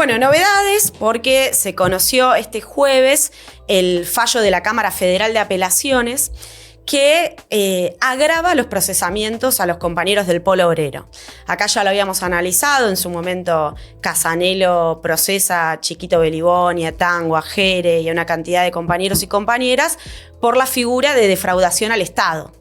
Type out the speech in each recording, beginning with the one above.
Bueno, novedades porque se conoció este jueves el fallo de la Cámara Federal de Apelaciones que agrava los procesamientos a los compañeros del Polo Obrero. Acá ya lo habíamos analizado, en su momento Casanelo procesa a Chiquito Beliboni, a Tango, a Jere y a una cantidad de compañeros y compañeras por la figura de defraudación al Estado.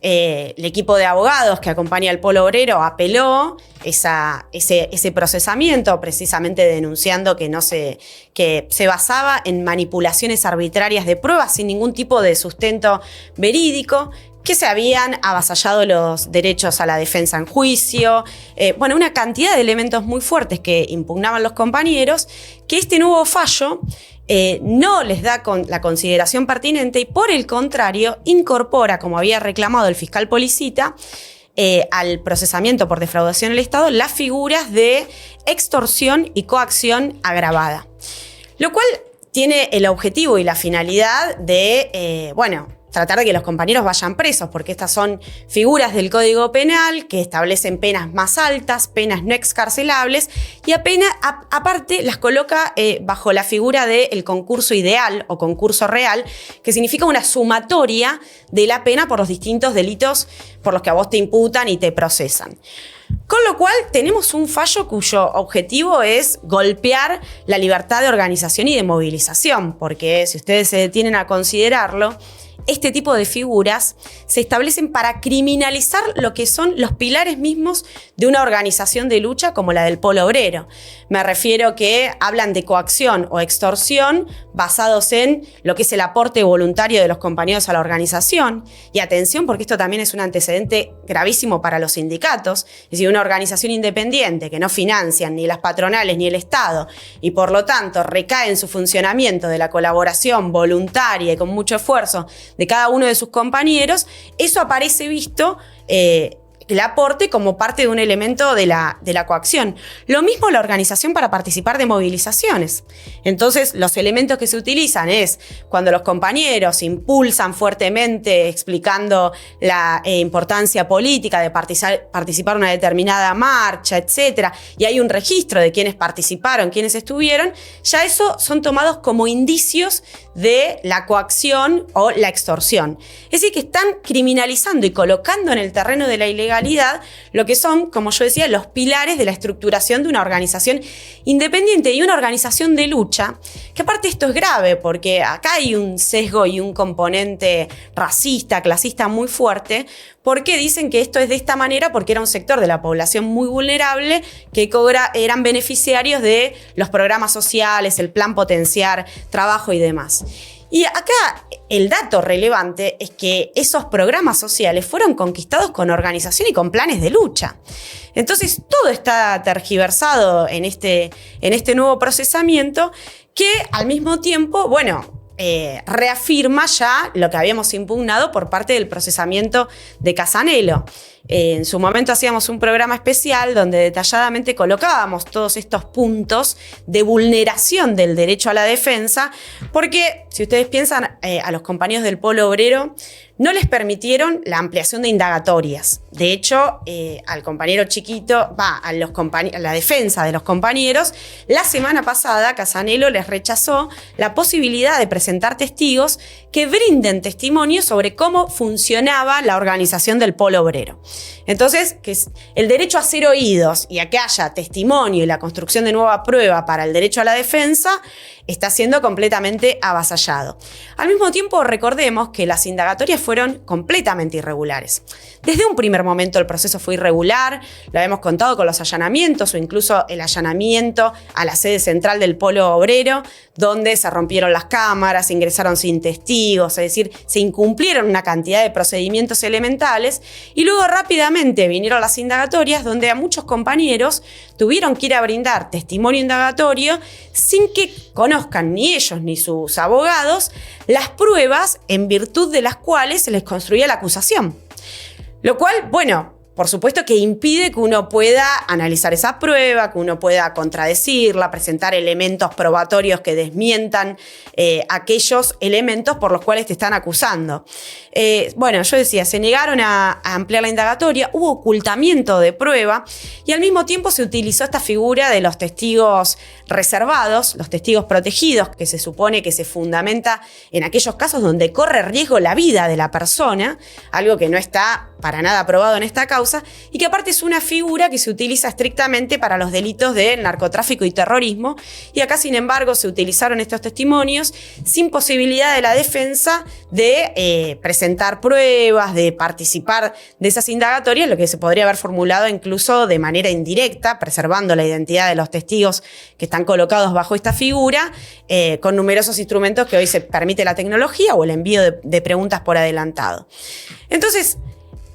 El equipo de abogados que acompaña al Polo Obrero apeló ese procesamiento, precisamente denunciando que se basaba en manipulaciones arbitrarias de pruebas sin ningún tipo de sustento verídico, que se habían avasallado los derechos a la defensa en juicio, una cantidad de elementos muy fuertes que impugnaban los compañeros, que este nuevo fallo no les da la consideración pertinente y por el contrario incorpora, como había reclamado el fiscal Policita, al procesamiento por defraudación al Estado las figuras de extorsión y coacción agravada. Lo cual tiene el objetivo y la finalidad de, tratar de que los compañeros vayan presos, porque estas son figuras del Código Penal que establecen penas más altas, penas no excarcelables, y aparte las coloca bajo la figura del concurso ideal o concurso real, que significa una sumatoria de la pena por los distintos delitos por los que a vos te imputan y te procesan. Con lo cual tenemos un fallo cuyo objetivo es golpear la libertad de organización y de movilización, porque si ustedes se detienen a considerarlo, este tipo de figuras se establecen para criminalizar lo que son los pilares mismos de una organización de lucha como la del Polo Obrero. Me refiero que hablan de coacción o extorsión basados en lo que es el aporte voluntario de los compañeros a la organización. Y atención, porque esto también es un antecedente gravísimo para los sindicatos. Es decir, una organización independiente que no financian ni las patronales ni el Estado y por lo tanto recae en su funcionamiento de la colaboración voluntaria y con mucho esfuerzo de cada uno de sus compañeros, eso aparece visto el aporte como parte de un elemento de la coacción. Lo mismo la organización para participar de movilizaciones. Entonces, los elementos que se utilizan es cuando los compañeros impulsan fuertemente explicando la importancia política de participar en una determinada marcha, etc. Y hay un registro de quienes participaron, quienes estuvieron, ya eso son tomados como indicios de la coacción o la extorsión. Es decir, que están criminalizando y colocando en el terreno de la ilegalidad lo que son, como yo decía, los pilares de la estructuración de una organización independiente y una organización de lucha, que aparte esto es grave porque acá hay un sesgo y un componente racista, clasista muy fuerte, porque dicen que esto es de esta manera porque era un sector de la población muy vulnerable que eran beneficiarios de los programas sociales, el plan Potenciar Trabajo y demás. Y acá el dato relevante es que esos programas sociales fueron conquistados con organización y con planes de lucha. Entonces todo está tergiversado en este nuevo procesamiento que al mismo tiempo, reafirma ya lo que habíamos impugnado por parte del procesamiento de Casanelo. En su momento hacíamos un programa especial donde detalladamente colocábamos todos estos puntos de vulneración del derecho a la defensa, porque si ustedes piensan a los compañeros del Polo Obrero, no les permitieron la ampliación de indagatorias. De hecho, al compañero Chiquito, a la defensa de los compañeros, la semana pasada Casanelo les rechazó la posibilidad de presentar testigos que brinden testimonio sobre cómo funcionaba la organización del Polo Obrero. Entonces, que el derecho a ser oídos y a que haya testimonio y la construcción de nueva prueba para el derecho a la defensa está siendo completamente avasallado. Al mismo tiempo, recordemos que las indagatorias fueron completamente irregulares. Desde un primer momento el proceso fue irregular, lo habíamos contado con los allanamientos o incluso el allanamiento a la sede central del Polo Obrero, donde se rompieron las cámaras, se ingresaron sin testigos, es decir, se incumplieron una cantidad de procedimientos elementales y luego rápidamente vinieron las indagatorias donde a muchos compañeros tuvieron que ir a brindar testimonio indagatorio sin que conozcan ni ellos ni sus abogados las pruebas en virtud de las cuales se les construía la acusación. Lo cual, por supuesto que impide que uno pueda analizar esa prueba, que uno pueda contradecirla, presentar elementos probatorios que desmientan aquellos elementos por los cuales te están acusando. Bueno, yo decía, se negaron a ampliar la indagatoria, hubo ocultamiento de prueba y al mismo tiempo se utilizó esta figura de los testigos reservados, los testigos protegidos, que se supone que se fundamenta en aquellos casos donde corre riesgo la vida de la persona, algo que no está para nada probado en esta causa, y que aparte es una figura que se utiliza estrictamente para los delitos de narcotráfico y terrorismo, y acá sin embargo se utilizaron estos testimonios sin posibilidad de la defensa de presentar pruebas, de participar de esas indagatorias, lo que se podría haber formulado incluso de manera indirecta, preservando la identidad de los testigos que están colocados bajo esta figura, con numerosos instrumentos que hoy se permite la tecnología o el envío de preguntas por adelantado. Entonces,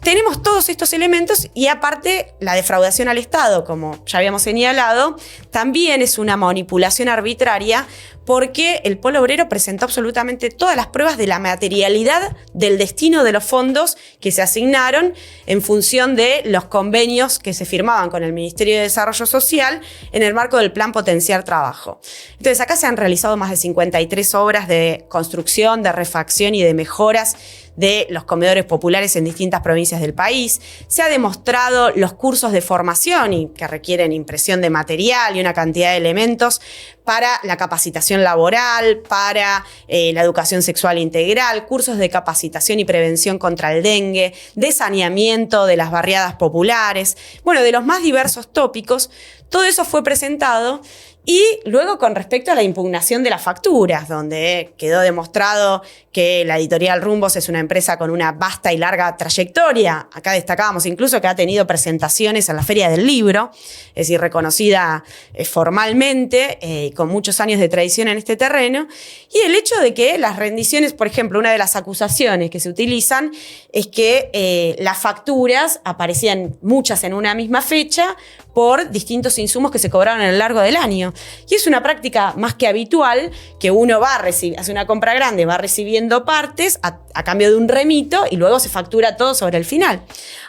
tenemos todos estos elementos y aparte la defraudación al Estado, como ya habíamos señalado, también es una manipulación arbitraria porque el Polo Obrero presentó absolutamente todas las pruebas de la materialidad del destino de los fondos que se asignaron en función de los convenios que se firmaban con el Ministerio de Desarrollo Social en el marco del Plan Potenciar Trabajo. Entonces acá se han realizado más de 53 obras de construcción, de refacción y de mejoras de los comedores populares en distintas provincias del país. Se ha demostrado los cursos de formación y que requieren impresión de material y una cantidad de elementos para la capacitación laboral, para la educación sexual integral, cursos de capacitación y prevención contra el dengue, de saneamiento de las barriadas populares, bueno, de los más diversos tópicos. Todo eso fue presentado. Y luego con respecto a la impugnación de las facturas, donde quedó demostrado que la editorial Rumbos es una empresa con una vasta y larga trayectoria. Acá destacábamos incluso que ha tenido presentaciones en la Feria del Libro, es decir, reconocida formalmente y con muchos años de tradición en este terreno. Y el hecho de que las rendiciones, por ejemplo, una de las acusaciones que se utilizan es que las facturas aparecían muchas en una misma fecha por distintos insumos que se cobraron a lo largo del año. Y es una práctica más que habitual que uno va a recibir, hace una compra grande, va recibiendo partes a cambio de un remito y luego se factura todo sobre el final.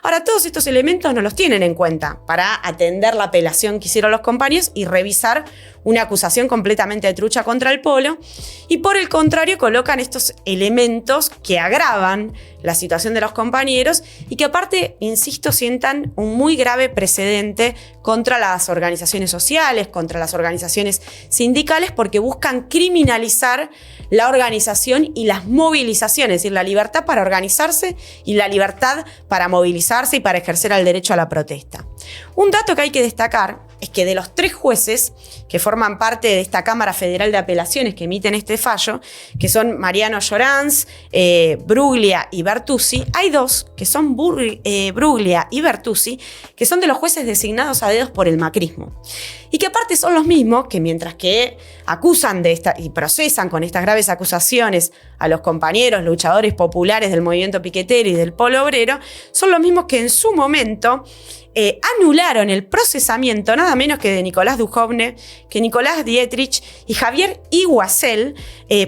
Ahora, todos estos elementos no los tienen en cuenta para atender la apelación que hicieron los compañeros y revisar una acusación completamente trucha contra el Polo, y por el contrario colocan estos elementos que agravan la situación de los compañeros y que aparte, insisto, sientan un muy grave precedente contra las organizaciones sociales, contra las organizaciones sindicales, porque buscan criminalizar la organización y las movilizaciones, es decir, la libertad para organizarse y la libertad para movilizarse y para ejercer el derecho a la protesta. Un dato que hay que destacar es que de los 3 jueces que forman parte de esta Cámara Federal de Apelaciones que emiten este fallo, que son Mariano Llorans, Bruglia y Bertuzzi, hay 2 que son Bruglia y Bertuzzi, que son de los jueces designados a dedos por el macrismo. Y que aparte son los mismos que mientras que acusan y procesan con estas graves acusaciones a los compañeros luchadores populares del movimiento piquetero y del Polo Obrero, son los mismos que en su momento anularon el procesamiento nada menos que de Nicolás Dujovne, que Nicolás Dietrich y Javier Iguacel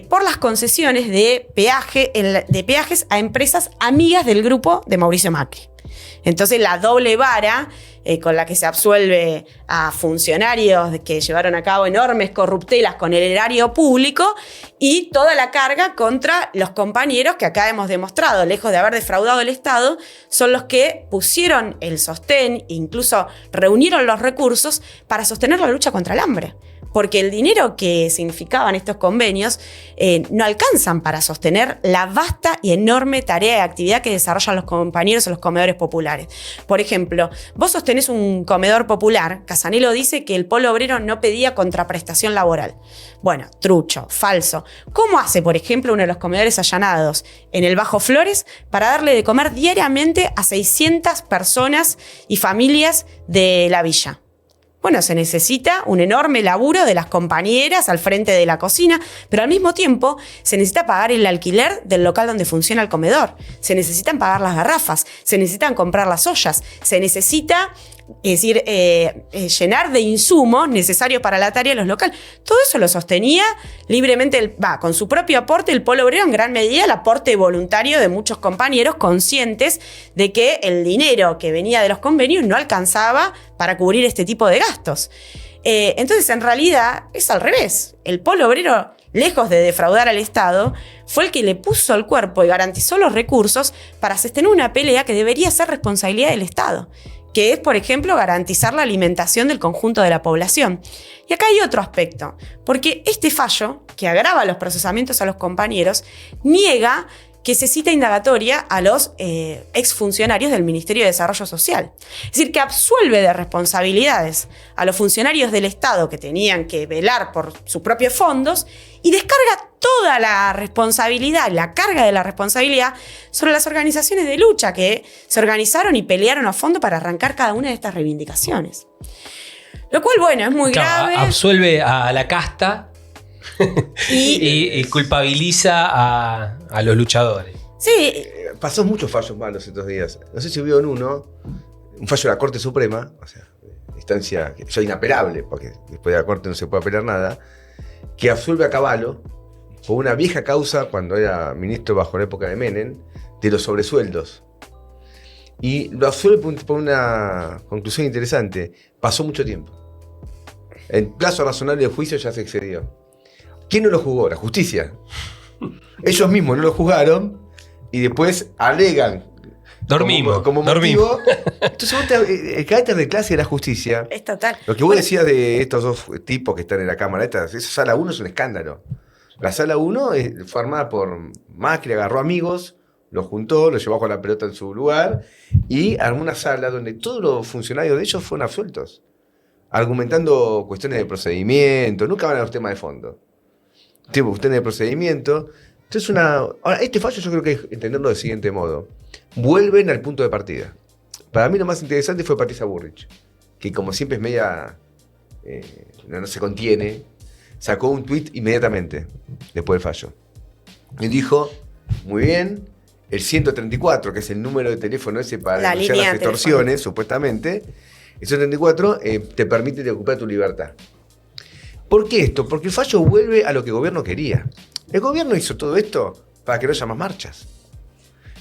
por las concesiones de peajes a empresas amigas del grupo de Mauricio Macri. Entonces la doble vara con la que se absuelve a funcionarios que llevaron a cabo enormes corruptelas con el erario público y toda la carga contra los compañeros que acá hemos demostrado, lejos de haber defraudado el Estado, son los que pusieron el sostén e incluso reunieron los recursos para sostener la lucha contra el hambre. Porque el dinero que significaban estos convenios no alcanzan para sostener la vasta y enorme tarea de actividad que desarrollan los compañeros en los comedores populares. Por ejemplo, vos sostenés un comedor popular, Casanelo dice que el Polo Obrero no pedía contraprestación laboral. Bueno, trucho, falso. ¿Cómo hace, por ejemplo, uno de los comedores allanados en el Bajo Flores para darle de comer diariamente a 600 personas y familias de la villa? Bueno, se necesita un enorme laburo de las compañeras al frente de la cocina, pero al mismo tiempo se necesita pagar el alquiler del local donde funciona el comedor. Se necesitan pagar las garrafas, se necesitan comprar las ollas, se necesita es decir, llenar de insumos necesarios para la tarea de los locales. Todo eso lo sostenía libremente, con su propio aporte, el Polo Obrero, en gran medida el aporte voluntario de muchos compañeros conscientes de que el dinero que venía de los convenios no alcanzaba para cubrir este tipo de gastos. Entonces, en realidad, es al revés. El Polo Obrero, lejos de defraudar al Estado, fue el que le puso el cuerpo y garantizó los recursos para sostener una pelea que debería ser responsabilidad del Estado, que es, por ejemplo, garantizar la alimentación del conjunto de la población. Y acá hay otro aspecto, porque este fallo, que agrava los procesamientos a los compañeros, niega que se cita indagatoria a los exfuncionarios del Ministerio de Desarrollo Social. Es decir, que absuelve de responsabilidades a los funcionarios del Estado que tenían que velar por sus propios fondos y descarga toda la responsabilidad, la carga de la responsabilidad sobre las organizaciones de lucha que se organizaron y pelearon a fondo para arrancar cada una de estas reivindicaciones. Lo cual, bueno, es muy grave. Absuelve a la casta y culpabiliza a los luchadores. Sí. Pasó muchos fallos malos estos días. No sé si vieron un fallo de la Corte Suprema, o sea, instancia que ya inapelable, porque después de la Corte no se puede apelar nada, que absuelve a Cavallo por una vieja causa, cuando era ministro bajo la época de Menem, de los sobresueldos. Y lo absuelve por una conclusión interesante. Pasó mucho tiempo. El plazo razonable de juicio ya se excedió. ¿Quién no lo juzgó? La justicia. Ellos mismos no lo juzgaron y después alegan como motivo. Entonces, el carácter de clase de la justicia. Es total. Lo que vos decías de estos dos tipos que están en la Cámara, esa sala 1 es un escándalo. La sala 1 fue armada por Macri, agarró amigos, los juntó, los llevó con la pelota en su lugar y armó una sala donde todos los funcionarios de ellos fueron absueltos, argumentando cuestiones de procedimiento, nunca van a los temas de fondo. Cuestiones de procedimiento. Entonces, ahora, este fallo yo creo que hay que entenderlo del siguiente modo. Vuelven al punto de partida. Para mí lo más interesante fue Patricia Bullrich, que como siempre es media, no se contiene, sacó un tuit inmediatamente después del fallo. Y dijo, muy bien, el 134, que es el número de teléfono ese para denunciar las extorsiones, supuestamente, el 134 te permite recuperar tu libertad. ¿Por qué esto? Porque el fallo vuelve a lo que el gobierno quería. El gobierno hizo todo esto para que no haya más marchas.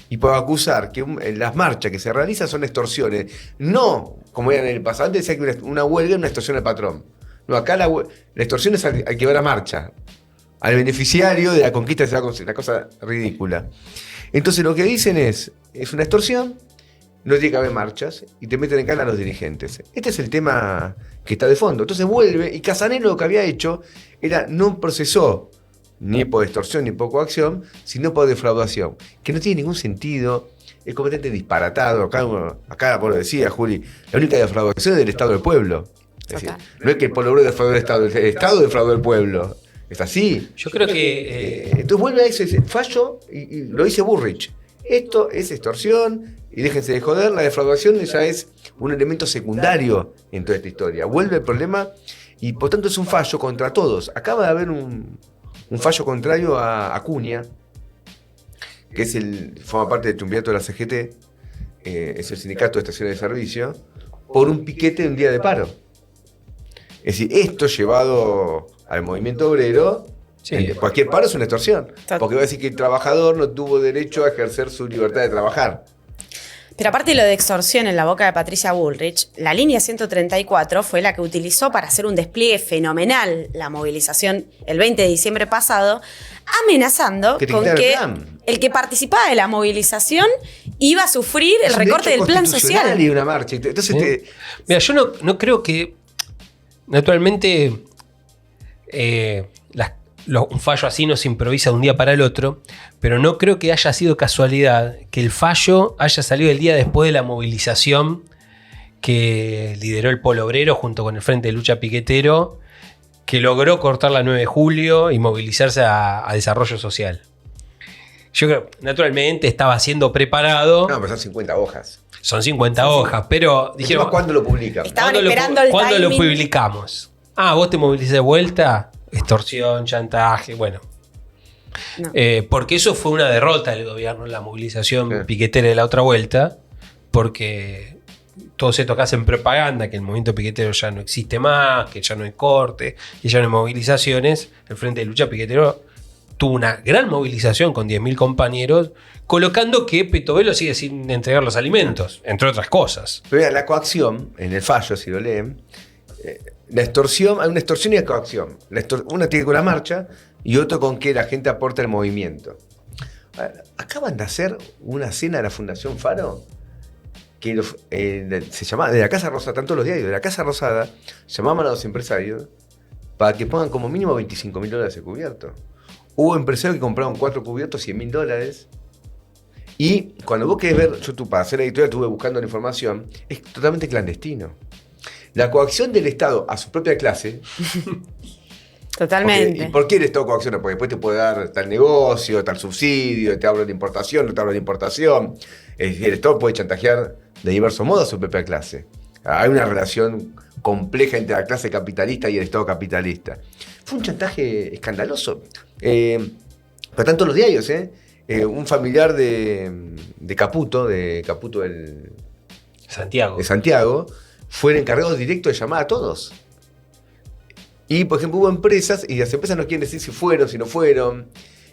Y para acusar que las marchas que se realizan son extorsiones. No, como era en el pasado, antes decía que una huelga es una extorsión al patrón. No, acá la extorsión es al que va a la marcha. Al beneficiario de la conquista de una cosa ridícula. Entonces lo que dicen es una extorsión, no tiene que haber marchas y te meten en cana a los dirigentes. Este es el tema que está de fondo. Entonces vuelve y Casanelo lo que había hecho era no procesó ni por extorsión ni por coacción, sino por defraudación, que no tiene ningún sentido, es completamente disparatado. Acá vos lo decías, Juli, la única defraudación es del Estado del pueblo. Es decir, no es que el Polo Obrero defraudó al Estado, el Estado defraudó al pueblo. Es así. Yo creo que... entonces vuelve a ese fallo y lo dice Bullrich. Esto es extorsión y déjense de joder, la defraudación ya es un elemento secundario en toda esta historia. Vuelve el problema y por tanto es un fallo contra todos. Acaba de haber un fallo contrario a Acuña, que forma parte del triunvirato de la CGT, es el sindicato de estaciones de servicio, por un piquete de un día de paro. Es decir, esto llevado al movimiento obrero, sí, cualquier paro es una extorsión. Porque va a decir que el trabajador no tuvo derecho a ejercer su libertad de trabajar. Pero aparte de lo de extorsión en la boca de Patricia Bullrich, la línea 134 fue la que utilizó para hacer un despliegue fenomenal la movilización el 20 de diciembre pasado, amenazando con que el que participaba de la movilización iba a sufrir el recorte del plan social. Y una marcha. Entonces, mira, yo no creo que naturalmente un fallo así no se improvisa de un día para el otro, pero no creo que haya sido casualidad que el fallo haya salido el día después de la movilización que lideró el Polo Obrero junto con el Frente de Lucha Piquetero, que logró cortar la 9 de julio y movilizarse a desarrollo social. Yo creo, naturalmente, estaba siendo preparado. No, pero son 50 hojas. Son 50 hojas, pero dijeron... ¿Cuándo lo publican? Estaban esperando el timing. ¿Cuándo lo publicamos? Vos te movilizás de vuelta... Extorsión, chantaje, bueno. No. Porque eso fue una derrota del gobierno, la movilización piquetera de la otra vuelta, porque todos estos que hacen propaganda, que el movimiento piquetero ya no existe más, que ya no hay corte, que ya no hay movilizaciones, el Frente de Lucha Piquetero tuvo una gran movilización con 10.000 compañeros, colocando que Petovelo sigue sin entregar los alimentos, entre otras cosas. Pero mira, la coacción, en el fallo, si lo leen, la extorsión, hay una extorsión y una coacción. Una tiene con la marcha y otro con que la gente aporta el movimiento. Acaban de hacer una cena de la Fundación Faro que se llamaba, de la Casa Rosada, tanto los diarios, de la Casa Rosada, llamaban a los empresarios para que pongan como mínimo $25.000 de cubierto. Hubo empresarios que compraron 4 cubiertos, $100.000. Y cuando vos querés ver, para hacer la editorial estuve buscando la información, es totalmente clandestino. La coacción del Estado a su propia clase. Totalmente. ¿Y por qué el Estado coacciona? Porque después te puede dar tal negocio, tal subsidio, te habla de importación, no te habla de importación. El Estado puede chantajear de diversos modos a su propia clase. Hay una relación compleja entre la clase capitalista y el Estado capitalista. Fue un chantaje escandaloso. Pero tanto los diarios, un familiar de Caputo de Santiago, fue el encargado directo de llamar a todos. Y, por ejemplo, hubo empresas, y las empresas no quieren decir si fueron, si no fueron.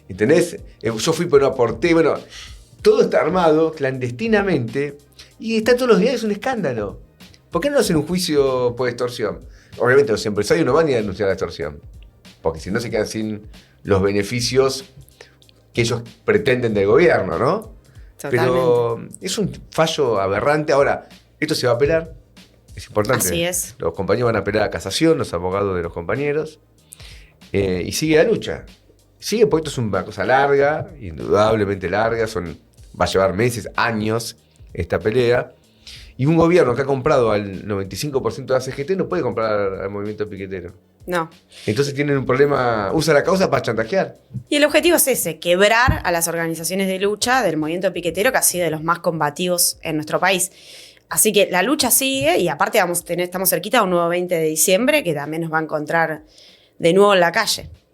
¿Entendés? Yo fui pero no aporté. Bueno, todo está armado clandestinamente y está en todos los días, es un escándalo. ¿Por qué no hacen un juicio por extorsión? Obviamente los empresarios no van a ir a denunciar la extorsión, porque si no se quedan sin los beneficios que ellos pretenden del gobierno, ¿no? Totalmente. Pero es un fallo aberrante. Ahora, esto se va a apelar. Es importante. Así es. Los compañeros van a apelar a casación, los abogados de los compañeros. Y sigue la lucha. Sigue porque esto es una cosa larga, indudablemente larga. Va a llevar meses, años esta pelea. Y un gobierno que ha comprado al 95% de la CGT no puede comprar al movimiento piquetero. No. Entonces tienen un problema, usa la causa para chantajear. Y el objetivo es ese, quebrar a las organizaciones de lucha del movimiento piquetero, que ha sido de los más combativos en nuestro país. Así que la lucha sigue y aparte estamos cerquita a un nuevo 20 de diciembre que también nos va a encontrar de nuevo en la calle.